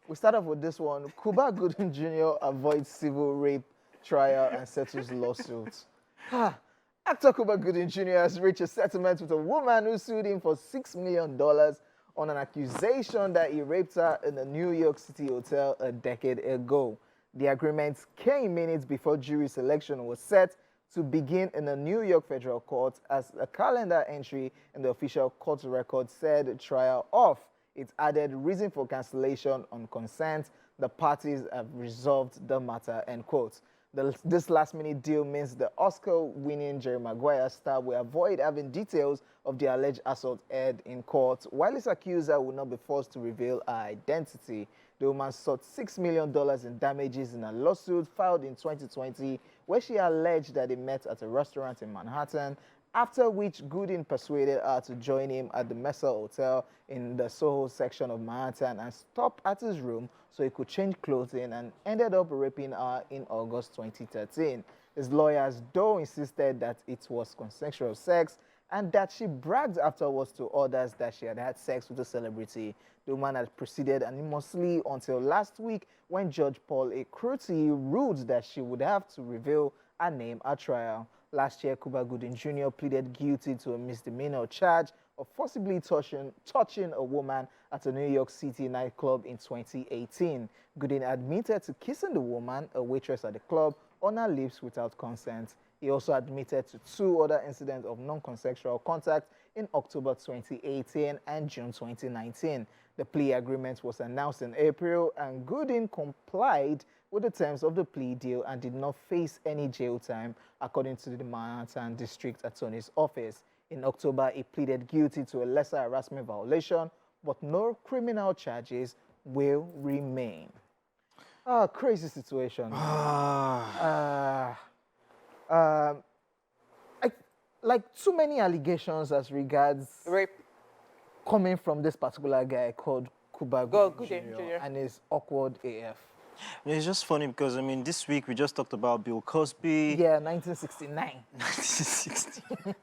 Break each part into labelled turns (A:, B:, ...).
A: We start off with this one. Cuba Gooding Jr. avoids civil rape trial and settles lawsuits. Actor Cuba Gooding Jr. has reached a settlement with a woman who sued him for $6 million on an accusation that he raped her in a New York City hotel a decade ago. The agreement came minutes before jury selection was set to begin in a New York federal court, as a calendar entry in the official court record said trial off. It added reason for cancellation on consent. The parties have resolved the matter, end quote. This last-minute deal means the Oscar-winning Jerry Maguire star will avoid having details of the alleged assault aired in court, while his accuser will not be forced to reveal her identity. The woman sought $6 million in damages in a lawsuit filed in 2020, where she alleged that they met at a restaurant in Manhattan, after which Gooding persuaded her to join him at the Mercer Hotel in the Soho section of Manhattan and stop at his room so he could change clothing, and ended up raping her in August 2013. His lawyers, though, insisted that it was consensual sex and that she bragged afterwards to others that she had had sex with a celebrity. The woman had proceeded anonymously until last week, when Judge Paul Ekruti ruled that she would have to reveal her name at trial. Last year, Cuba Gooding Jr. pleaded guilty to a misdemeanor charge of forcibly touching a woman at a New York City nightclub in 2018. Gooding admitted to kissing the woman, a waitress at the club, on her lips without consent. He also admitted to 2 other incidents of non-consensual contact in October 2018 and June 2019. The plea agreement was announced in April, and Gooding complied with the terms of the plea deal and did not face any jail time, according to the Manhattan District Attorney's Office. In October, he pleaded guilty to a lesser harassment violation, but no criminal charges will remain. Crazy situation. Like too many allegations as regards
B: Rape.
A: coming from this particular guy called Cuba Gooding Jr. and his awkward AF.
C: It's just funny because, I mean, this week we just talked about Bill Cosby.
A: Yeah, 1969.
C: 1960.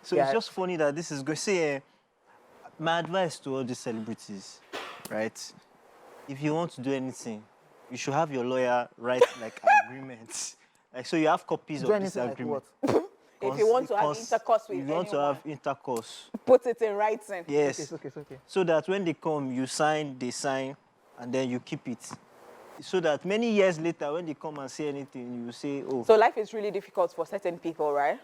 C: So
A: Yeah.
C: it's just funny that this is going to say, my advice to all these celebrities, right? If you want to do anything, you should have your lawyer write like agreements. Like, so you have copies
A: Do
C: of this
A: anything
C: agreement.
A: like what?
B: If you want to have intercourse with
C: If you want to
B: anyone,
C: have intercourse,
B: put it in writing.
C: yes.
A: It's okay.
C: So that when they come, you sign, they sign, and then you keep it. So that many years later, when they come and say anything, you say, oh.
B: So life is really difficult for certain people, right?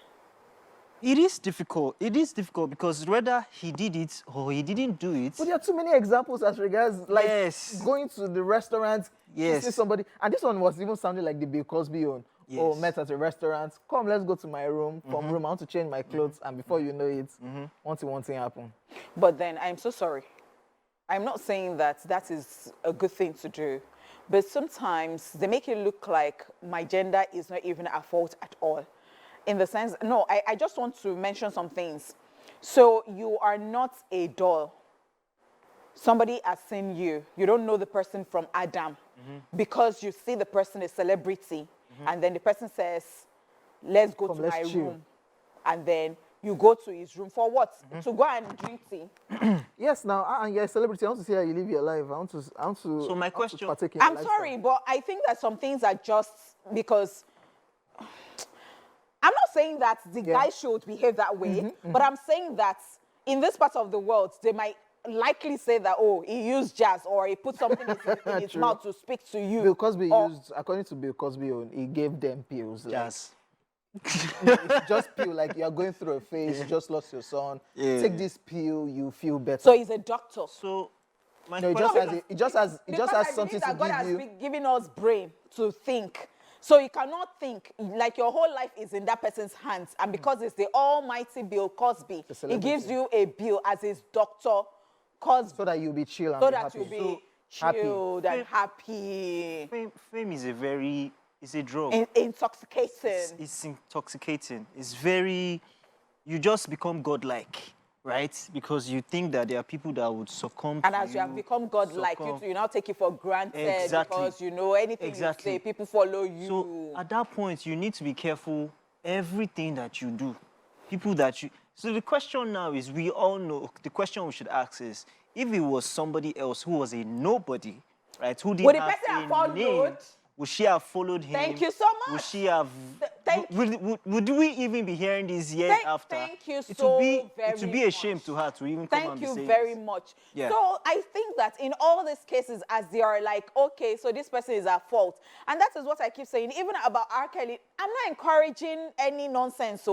C: It is difficult. It is difficult because whether he did it or he didn't do it.
A: But there are too many examples as regards, like,
C: Yes.
A: going to the restaurant,
C: Yes.
A: see somebody, and this one was even sounding like the Bill Cosby one.
C: Yes.
A: Oh, met at a restaurant, come, let's go to my room. From room, I want to change my clothes, and before you know it, one thing happen.
B: But then, I'm so sorry. I'm not saying that that is a good thing to do. But sometimes they make it look like my gender is not even at fault at all. In the sense, no, I just want to mention some things. So you are not a doll. Somebody has seen you. You don't know the person from Adam. Because you see the person a celebrity. And then the person says, let's go to my room. And then you go to his room for what? To go and drink tea.
A: Yes, now, and you're a celebrity. I want to see how you live your life. I want to
C: So my question,
A: partake in your
B: I'm
A: lifestyle.
B: sorry, but I think that some things are just because I'm not saying that the guy should behave that way, but I'm saying that in this part of the world, they might likely say that, oh, he used jazz or he put something in his mouth to speak to you.
A: Bill Cosby used, according to Bill Cosby, he gave them pills.
C: Jazz.
A: It's just pill, like you're going through a phase, you just lost your son.
C: Yeah.
A: Take this pill, you feel better.
B: So he's a doctor.
C: So my
A: No,
C: question,
A: it just has
B: Because I
A: something
B: believe that
A: to
B: God
A: give
B: has
A: you.
B: been giving us brain to think. So you cannot think, like your whole life is in that person's hands. And because it's the almighty Bill Cosby, he
A: celebrity.
B: gives you a bill as his doctor Cosby.
A: So that you'll be chill and
B: So
A: be
B: that
A: happy.
B: you'll be
A: happy.
B: chilled and happy.
C: fame is it's a drug.
B: Intoxicating.
C: It's intoxicating. It's very, you just become godlike, right? Because you think that there are people that would succumb
B: And
C: to
B: as you have become God-like, you now take it for granted
C: Exactly.
B: because you know anything
C: Exactly.
B: you say, people follow you.
C: So at that point, you need to be careful everything that you do. People that you... So the question now is, we all know, the question we should ask is, if it was somebody else who was a nobody, right, who didn't
B: Would the
C: have
B: person have
C: a
B: followed?
C: name, would she have followed him?
B: Thank you so
C: Would
B: much.
C: she have?
B: Thank
C: Would we even be hearing this years after?
B: Thank you
C: It
B: so
C: would be
B: very
C: it would be a shame
B: much.
C: to her to even come
B: Thank
C: and be
B: you
C: saying
B: very
C: this.
B: much.
C: Yeah.
B: So I think that in all these cases, as they are like, okay, so this person is at fault. And that is what I keep saying, even about R. Kelly, I'm not encouraging any nonsense.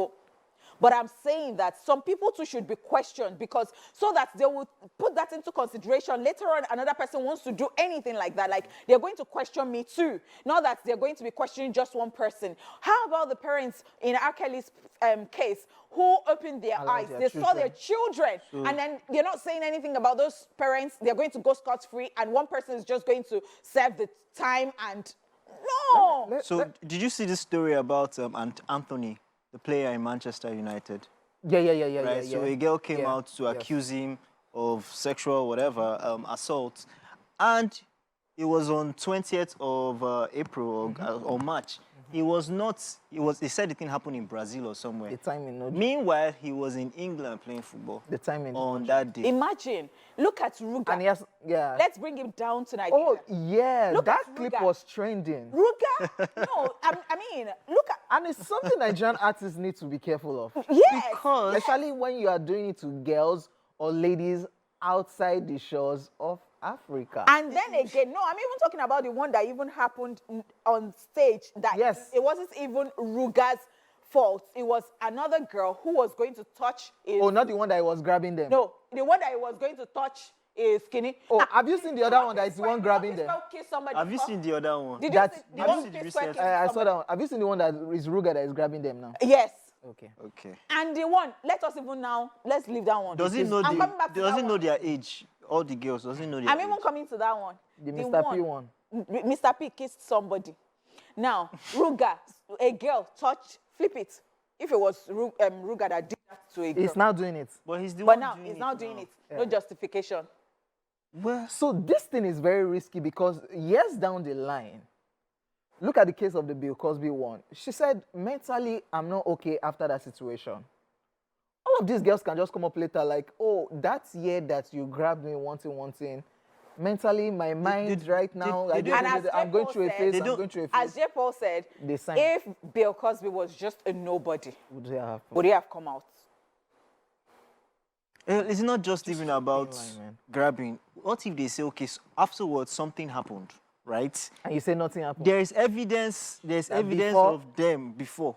B: But I'm saying that some people too should be questioned, because so that they will put that into consideration. Later on, another person wants to do anything like that. Like, they're going to question me too. Not that they're going to be questioning just one person. How about the parents in R. Kelly's case who opened their eyes? They saw their children. And then they're not saying anything about those parents. They're going to go scot-free. And one person is just going to serve the time and... No!
C: So did you see this story about Anthony, the player in Manchester United?
A: Yeah.
C: Right. So a girl came out to accuse him of sexual assault, and it was on 20th of April or March. He said it didn't happen in Brazil or somewhere.
A: The timing.
C: Meanwhile, he was in England playing football.
A: The timing
C: on that day.
B: Imagine. Look at Ruga.
A: And yes, yeah.
B: Let's bring him down to Nigeria.
A: Oh, yeah.
B: Look
A: that
B: at
A: clip
B: Ruga.
A: was trending.
B: Ruga? No, I mean, look at...
A: And it's something Nigerian artists need to be careful of.
B: Yes.
A: Because, especially when you are doing it to girls or ladies outside the shores of Africa.
B: And then again, no, I'm even talking about the one that even happened on stage. That it wasn't even Ruga's fault. It was another girl who was going to touch his...
A: Oh, not the one that was grabbing them.
B: No, the one that he was going to touch is skinny.
A: Oh, have you seen the other one that is the one grabbing them?
C: Have you seen the other one?
B: Did you see the one
C: the
B: with
C: recent?
A: I saw that one. Have you seen the one that is Ruga that is grabbing them now?
B: Yes.
A: Okay.
B: And the one, let's leave that one.
C: Does he know
B: I'm coming back to
C: does
B: that
C: he know
B: one.
C: their age? All the girls, does he know their
B: I'm
C: age?
B: even coming to that one.
A: The Mr. P one.
B: Mr. P kissed somebody. Now, Ruga, a girl, flip it. If it was Ruga that did that to a girl.
A: He's now doing it.
C: But he's the
B: But
C: one
B: now,
C: doing
B: he's
C: it
B: now doing it.
A: Yeah.
B: No justification.
C: Well,
A: So this thing is very risky because years down the line, look at the case of the Bill Cosby one. She said, mentally, I'm not okay after that situation. All of these girls can just come up later like, oh, that year that you grabbed me wanting. Mentally, my mind right now, I'm going through a phase,
B: As J. Paul said,
A: They signed.
B: if Bill Cosby was just a nobody, would he have come out?
C: it's not just even about
A: man.
C: grabbing. What if they say, okay, so afterwards something happened, right?
A: And you say nothing happened.
C: There is evidence. There's evidence
A: before?
C: of them before.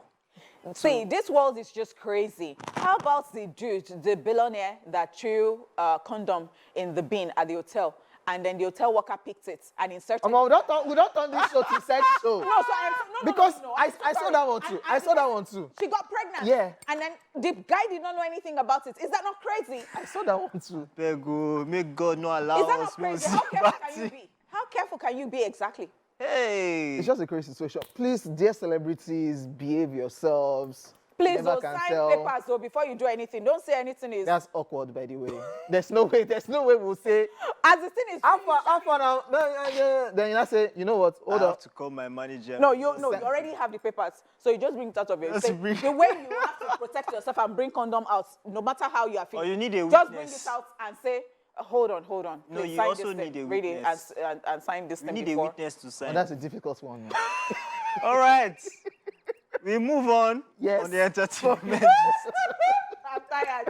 B: See, this world is just crazy. How about the dude, the billionaire that threw a condom in the bin at the hotel, and then the hotel worker picked it and inserted
A: We don't turn this show to sex show.
B: No, so
A: Because
B: I'm so
A: I saw
B: sorry.
A: that one too. I saw that one too.
B: She got pregnant.
A: Yeah.
B: And then the guy did not know anything about it. Is that not crazy?
A: I saw that one too.
C: Bego, make God not allow
B: Is that
C: us.
B: not crazy? How careful can you be? How careful can you be exactly?
C: Hey.
A: It's just a crazy situation. Please, dear celebrities, behave yourselves.
B: Please
A: Never
B: don't
A: can
B: sign
A: tell.
B: papers though before you do anything. Don't say anything is...
A: That's awkward, by the way. There's no way we'll say,
B: As the thing is...
A: Alpha now. Then you say, you know what? Hold
C: I
A: on.
C: have to call my manager.
B: No, you already have the papers. So you just bring it out of your...
C: Just
B: Say,
C: bring-
B: the way you have to protect yourself and bring condom out, no matter how you are feeling.
C: Or you need a
B: Just bring
C: witness.
B: it out and say, hold on.
C: No,
B: Please
C: you
B: sign
C: also
B: this
C: need
B: thing.
C: a
B: Read it
C: witness.
B: and sign this
C: You
B: thing
C: need
B: before.
C: a witness to sign.
A: Oh, that's a difficult one. Man.
C: All right. We move on
A: Yes.
C: on the entertainment.
B: I'm tired.